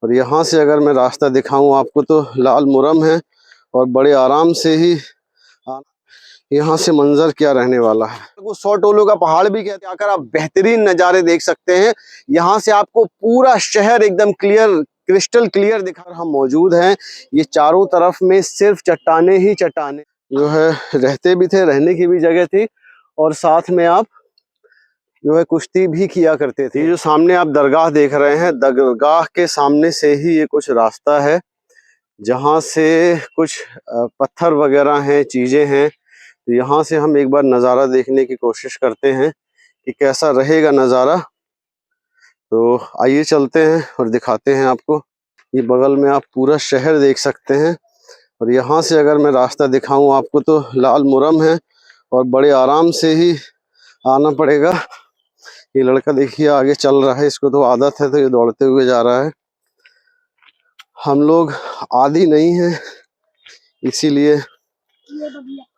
और यहाँ से अगर मैं रास्ता दिखाऊं आपको तो लाल मुरम है और बड़े आराम से ही यहाँ से मंजर क्या रहने वाला है। वो 100 टोलों का पहाड़ भी कहते हैं। आकर आप बेहतरीन नज़ारे देख सकते हैं। यहाँ से आपको पूरा शहर एकदम क्लियर, क्रिस्टल क्लियर दिखा। हम मौजूद हैं, ये चारों तरफ में सिर्फ चट्टाने ही चट्टाने जो है, रहते भी थे, रहने की भी जगह थी और साथ में आप जो है कुश्ती भी किया करते थे। जो सामने आप दरगाह देख रहे हैं, दरगाह के सामने से ही ये कुछ रास्ता है जहाँ से कुछ पत्थर वगैरह हैं, चीजें हैं। तो यहाँ से हम एक बार नज़ारा देखने की कोशिश करते हैं कि कैसा रहेगा नज़ारा। तो आइए चलते हैं और दिखाते हैं आपको। ये बगल में आप पूरा शहर देख सकते हैं और यहाँ से अगर मैं रास्ता दिखाऊं आपको तो लाल मुरम है और बड़े आराम से ही आना पड़ेगा। ये लड़का देखिए आगे चल रहा है, इसको तो आदत है तो ये दौड़ते हुए जा रहा है। हम लोग आदी नहीं हैं, इसीलिए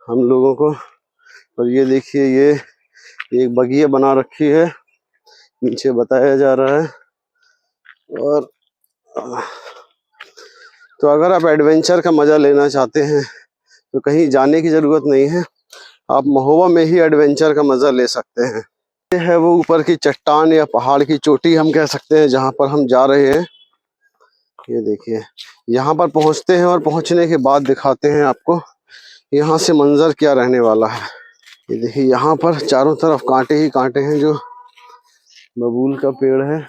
हम लोगों को। और ये देखिए, ये एक बगिया बना रखी है, नीचे बताया जा रहा है। और तो अगर आप एडवेंचर का मज़ा लेना चाहते हैं तो कहीं जाने की ज़रूरत नहीं है, आप महोबा में ही एडवेंचर का मज़ा ले सकते हैं। ये है वो ऊपर की चट्टान या पहाड़ की चोटी हम कह सकते हैं जहाँ पर हम जा रहे हैं। ये देखिए, यहाँ पर पहुँचते हैं और पहुँचने के बाद दिखाते हैं आपको यहाँ से मंजर क्या रहने वाला है। ये देखिए, यहाँ पर चारों तरफ कांटे ही कांटे हैं, जो बबूल का पेड़ है।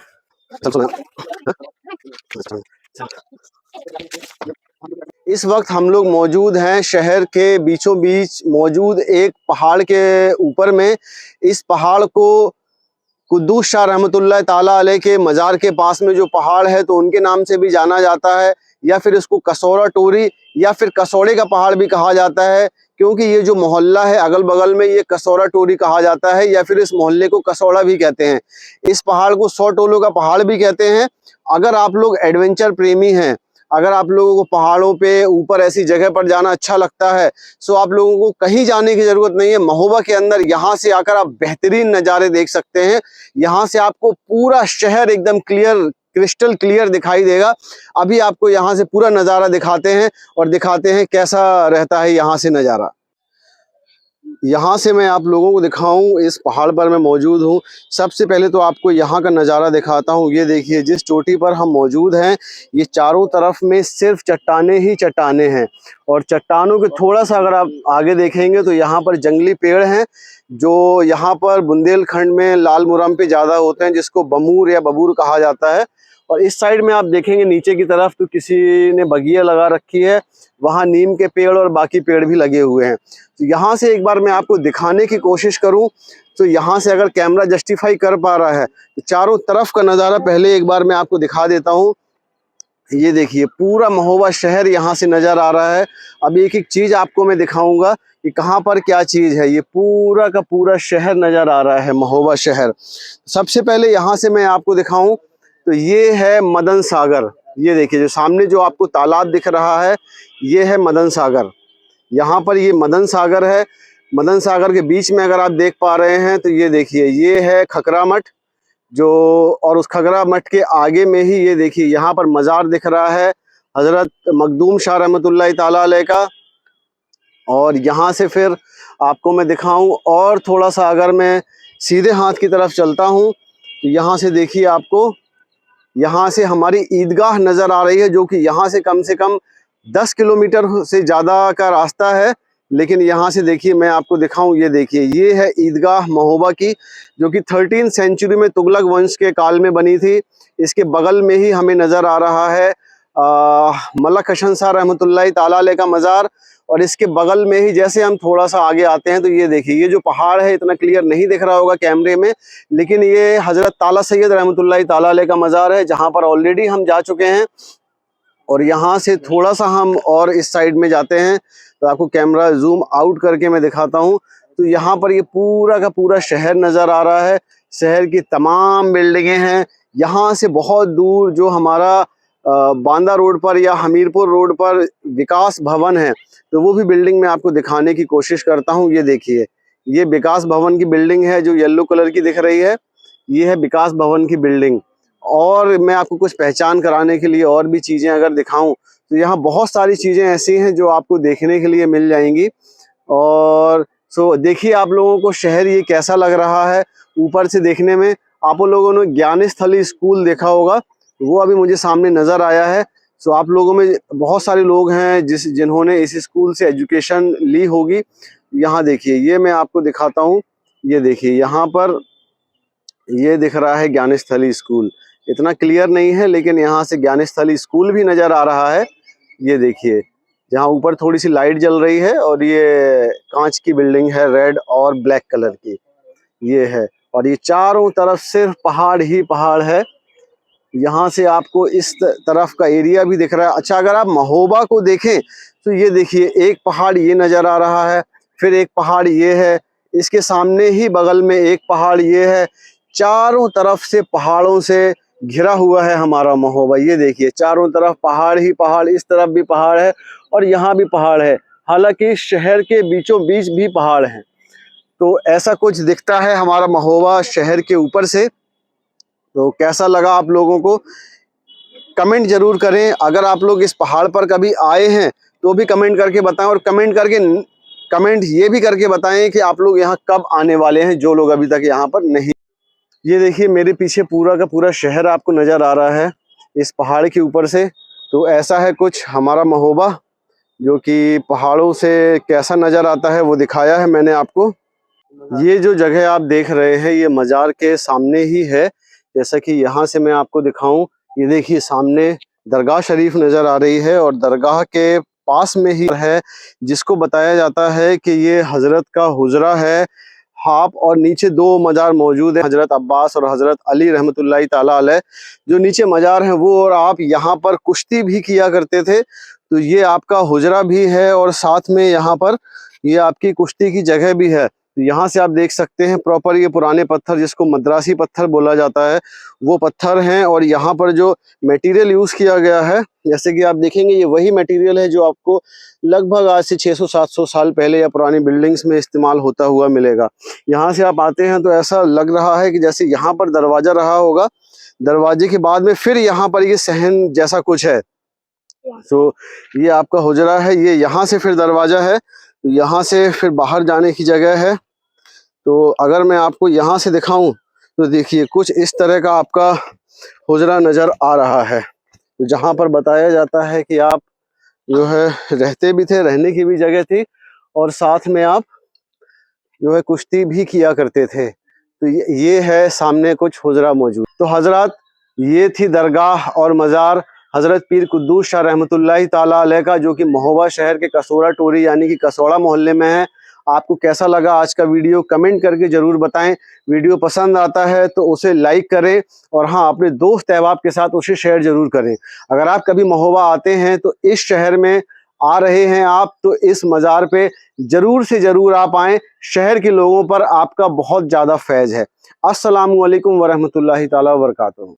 इस वक्त हम लोग मौजूद हैं शहर के बीचों बीच मौजूद एक पहाड़ के ऊपर में। इस पहाड़ को कुद्दूस शाह रहमतुल्लाह ताला अलैह के मज़ार के पास में जो पहाड़ है तो उनके नाम से भी जाना जाता है, या फिर इसको कसौरा टोरी या फिर कसौड़े का पहाड़ भी कहा जाता है, क्योंकि ये जो मोहल्ला है अगल बगल में ये कसौरा टोरी कहा जाता है, या फिर इस मोहल्ले को कसौड़ा भी कहते हैं। इस पहाड़ को 100 टोलों का पहाड़ भी कहते हैं। अगर आप लोग एडवेंचर प्रेमी हैं, अगर आप लोगों को पहाड़ों पे ऊपर ऐसी जगह पर जाना अच्छा लगता है, तो आप लोगों को कहीं जाने की ज़रूरत नहीं है। महोबा के अंदर यहाँ से आकर आप बेहतरीन नज़ारे देख सकते हैं। यहाँ से आपको पूरा शहर एकदम क्लियर, क्रिस्टल क्लियर दिखाई देगा। अभी आपको यहाँ से पूरा नज़ारा दिखाते हैं और दिखाते हैं कैसा रहता है यहाँ से नज़ारा। यहाँ से मैं आप लोगों को दिखाऊं, इस पहाड़ पर मैं मौजूद हूँ। सबसे पहले तो आपको यहाँ का नज़ारा दिखाता हूँ। ये देखिए, जिस चोटी पर हम मौजूद हैं, ये चारों तरफ में सिर्फ चट्टाने ही चट्टाने हैं। और चट्टानों के थोड़ा सा अगर आप आगे देखेंगे तो यहाँ पर जंगली पेड़ हैं, जो यहाँ पर बुंदेलखंड में लाल मुरम पे ज़्यादा होते हैं, जिसको बमूर या बबूर कहा जाता है। और इस साइड में आप देखेंगे नीचे की तरफ तो किसी ने बगिया लगा रखी है, वहाँ नीम के पेड़ और बाकी पेड़ भी लगे हुए हैं। तो यहाँ से एक बार मैं आपको दिखाने की कोशिश करूँ तो यहाँ से अगर कैमरा जस्टिफाई कर पा रहा है तो चारों तरफ का नज़ारा पहले एक बार मैं आपको दिखा देता हूँ। ये देखिए, पूरा महोबा शहर यहाँ से नज़र आ रहा है। अब एक एक चीज़ आपको मैं दिखाऊंगा कि कहाँ पर क्या चीज़ है। ये पूरा का पूरा शहर नज़र आ रहा है, महोबा शहर। सबसे पहले यहाँ से मैं आपको दिखाऊं तो ये है मदन सागर। ये देखिए, जो सामने जो आपको तालाब दिख रहा है ये है मदन सागर। यहाँ पर ये मदन सागर है। मदन सागर के बीच में अगर आप देख पा रहे हैं तो ये देखिए, ये है खकरा मठ जो, और उस खकरा मठ के आगे में ही ये देखिए यहाँ पर मज़ार दिख रहा है हज़रत मखदूम शाह रहमतुल्लाह ताला अलैह का। और यहाँ से फिर आपको मैं दिखाऊं, और थोड़ा सा अगर मैं सीधे हाथ की तरफ चलता हूँ तो यहाँ से देखिए, आपको यहाँ से हमारी ईदगाह नज़र आ रही है, जो कि यहाँ से कम 10 किलोमीटर से ज़्यादा का रास्ता है। लेकिन यहाँ से देखिए, मैं आपको दिखाऊं, ये देखिए, ये है ईदगाह महोबा की, जो कि 13वीं सेंचुरी में तुगलक वंश के काल में बनी थी। इसके बगल में ही हमें नज़र आ रहा है मलक हसन शाह रहमतुल्लाह ताला अलैह का मज़ार। और इसके बगल में ही जैसे हम थोड़ा सा आगे आते हैं तो ये देखिए, ये जो पहाड़ है इतना क्लियर नहीं दिख रहा होगा कैमरे में, लेकिन ये हज़रत ताला सैयद रहमतुल्लाह ताला अलैह का मज़ार है, जहाँ पर ऑलरेडी हम जा चुके हैं। और यहाँ से थोड़ा सा हम और इस साइड में जाते हैं तो आपको कैमरा जूम आउट करके मैं दिखाता हूँ। तो यहाँ पर ये पूरा का पूरा शहर नज़र आ रहा है। शहर की तमाम बिल्डिंगें हैं। यहाँ से बहुत दूर जो हमारा बांदा रोड पर या हमीरपुर रोड पर विकास भवन है, तो वो भी बिल्डिंग मैं आपको दिखाने की कोशिश करता हूँ। ये देखिए, ये विकास भवन की बिल्डिंग है जो येलो कलर की दिख रही है, ये है विकास भवन की बिल्डिंग। और मैं आपको कुछ पहचान कराने के लिए और भी चीज़ें अगर दिखाऊं तो यहाँ बहुत सारी चीज़ें ऐसी हैं जो आपको देखने के लिए मिल जाएंगी। और सो देखिए आप लोगों को शहर ये कैसा लग रहा है ऊपर से देखने में। आप लोगों ने ज्ञानस्थली स्कूल देखा होगा, वो अभी मुझे सामने नज़र आया है। सो आप लोगों में बहुत सारे लोग हैं जिन्होंने इस स्कूल से एजुकेशन ली होगी। यहाँ देखिए, ये मैं आपको दिखाता हूँ। ये देखिए यहाँ पर ये दिख रहा है ज्ञानस्थली स्कूल। इतना क्लियर नहीं है लेकिन यहाँ से ज्ञानस्थली स्कूल भी नज़र आ रहा है। ये देखिए जहाँ ऊपर थोड़ी सी लाइट जल रही है और ये कांच की बिल्डिंग है रेड और ब्लैक कलर की, ये है। और ये चारों तरफ सिर्फ पहाड़ ही पहाड़ है। यहाँ से आपको इस तरफ का एरिया भी दिख रहा है। अच्छा, अगर आप महोबा को देखें तो ये देखिए एक पहाड़ ये नज़र आ रहा है, फिर एक पहाड़ ये है, इसके सामने ही बगल में एक पहाड़ ये है। चारों तरफ से पहाड़ों से घिरा हुआ है हमारा महोबा। ये देखिए चारों तरफ पहाड़ ही पहाड़, इस तरफ भी पहाड़ है और यहाँ भी पहाड़ है। हालांकि शहर के बीचों बीच भी पहाड़ हैं। तो ऐसा कुछ दिखता है हमारा महोबा शहर के ऊपर से। तो कैसा लगा आप लोगों को कमेंट जरूर करें। अगर आप लोग इस पहाड़ पर कभी आए हैं तो भी कमेंट करके बताएं, और कमेंट ये भी करके बताएं कि आप लोग यहाँ कब आने वाले हैं, जो लोग अभी तक यहाँ पर नहीं। ये देखिए मेरे पीछे पूरा का पूरा शहर आपको नज़र आ रहा है इस पहाड़ के ऊपर से। तो ऐसा है कुछ हमारा महोबा, जो कि पहाड़ों से कैसा नज़र आता है वो दिखाया है मैंने आपको। ये जो जगह आप देख रहे हैं ये मज़ार के सामने ही है। जैसा कि यहाँ से मैं आपको दिखाऊं, ये देखिए सामने दरगाह शरीफ नज़र आ रही है और दरगाह के पास में ही है जिसको बताया जाता है कि ये हज़रत का हुजरा है। हाफ और नीचे दो मज़ार मौजूद हैं, हज़रत अब्बास और हज़रत अली रहमतुल्लाहि ताला अलैह। जो नीचे मज़ार हैं वो, और आप यहाँ पर कुश्ती भी किया करते थे, तो ये आपका हुजरा भी है और साथ में यहाँ पर ये आपकी कुश्ती की जगह भी है। तो यहाँ से आप देख सकते हैं प्रॉपर ये पुराने पत्थर जिसको मद्रासी पत्थर बोला जाता है वो पत्थर हैं। और यहाँ पर जो मटेरियल यूज़ किया गया है, जैसे कि आप देखेंगे ये वही मटेरियल है जो आपको लगभग आज से 600-700 साल पहले या पुरानी बिल्डिंग्स में इस्तेमाल होता हुआ मिलेगा। यहाँ से आप आते हैं तो ऐसा लग रहा है कि जैसे यहाँ पर दरवाज़ा रहा होगा, दरवाजे के बाद में फिर यहाँ पर ये सहन जैसा कुछ है। तो ये आपका हुजरा है, ये यहाँ से फिर दरवाज़ा है, यहाँ से फिर बाहर जाने की जगह है। तो अगर मैं आपको यहाँ से दिखाऊं तो देखिए कुछ इस तरह का आपका हुजरा नज़र आ रहा है, जहाँ पर बताया जाता है कि आप जो है रहते भी थे, रहने की भी जगह थी और साथ में आप जो है कुश्ती भी किया करते थे। तो ये है सामने कुछ हुजरा मौजूद। तो हजरत ये थी दरगाह और मज़ार हज़रत पीर कुद्दूस शाह रहमतुल्लाहि ताला अलैह का, जो कि महोबा शहर के कसोड़ा टोरी यानी कि कसौड़ा मोहल्ले में है। आपको कैसा लगा आज का वीडियो कमेंट करके ज़रूर बताएं। वीडियो पसंद आता है तो उसे लाइक करें और हाँ, अपने दोस्त अहबाब के साथ उसे शेयर ज़रूर करें। अगर आप कभी महोबा आते हैं तो इस शहर में आ रहे हैं आप, तो इस मज़ार पे ज़रूर से ज़रूर आप आएँ। शहर के लोगों पर आपका बहुत ज़्यादा फैज़ है। अस्सलामु अलैकुम वरहमतुल्लाहि ताला वबरकातुहू।